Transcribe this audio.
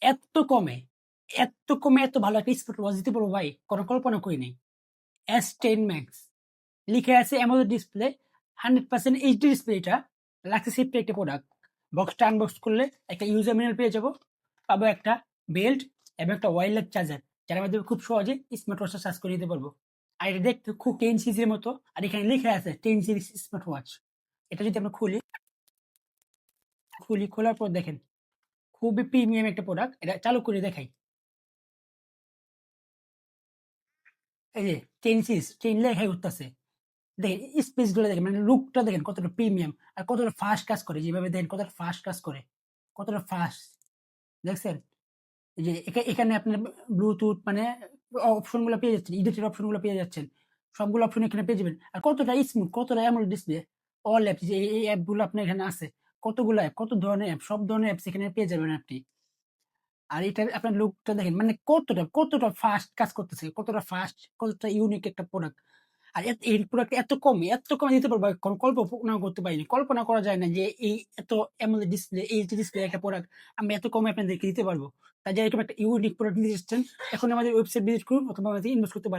এত কমে, এত কমে এত ভালো একটা স্মার্ট ওয়াচ দিতে পারবো ভাই, কোনো কল্পনা করি নাই। S10 Max লিখে আছে অ্যামোলেড ডিসপ্লে, 100% এইচডি ডিসপ্লে। এটা লাগছে সেফটি একটা প্রোডাক্ট। বক্সটা আনবক্স করলে একটা ইউজার ম্যানুয়াল পেয়ে যাবো, পাবো একটা বেল্ট এবং একটা ওয়্যারলেস চার্জার, যার মাধ্যমে খুব সহজে স্মার্ট ওয়াচটা চার্জ করে নিতে পারবো। আর এটা দেখতে খুব 10 সিরিজের মতো, আর এখানে লেখা আছে 10 সিরিজ স্মার্ট ওয়াচ। এটা যদি আমরা খুলি, খোলার পর দেখেন খুবই প্রিমিয়াম একটা প্রোডাক্ট। এটা চালু করে দেখাই। এই যে 10 সিরিজ 10 লেখাই উঠতেছে। দেখেন স্পেস গুলো দেখেন, মানে লুকটা দেখেন কতটা প্রিমিয়াম আর কতটা ফাস্ট কাজ করে। যেভাবে দেখেন কতটা ফাস্ট কাজ করে, কতটা ফাস্ট দেখছেন। এই যে এখানে আপনার ব্লুটুথ মানে অপশন গুলো পেয়ে যাচ্ছেন, এডিটের অপশন গুলো পেয়ে যাচ্ছেন, সবগুলো অপশন এখানে পেয়ে যাবেন। আর কতটা স্মুথ, কতটা অ্যামোলেড ডিসপ্লে। অল অ্যাপ, যে এই অ্যাপ গুলো আপনার এখানে আছে, কতগুলো অ্যাপ, কত ধরনের অ্যাপ, সব ধরনের অ্যাপস এখানে পেয়ে যাবেন আপনি। আর এটা আপনার লুকটা দেখেন, মানে কতটা কতটা ফাস্ট কাজ করতেছে, কতটা ফাস্ট, কতটা ইউনিক একটা প্রোডাক্ট। আর এই প্রোডাক্ট এত কমে দিতে পারবো, কল্পনা করতে পারিনি, কল্পনা করা যায় না যে এই এত অ্যামোলেড ডিসপ্লে, এইচডি ডিসপ্লে একটা প্রোডাক্ট আমি এত কমে আপনাদেরকে দিতে পারবো। তাই যে এরকম একটা ইউনিক প্রোডাক্ট নিতে এসেছেন, এখন আমাদের ওয়েবসাইট ভিজিট করুন অথবা আমাদের ইনভেস্ট করতে পারেন।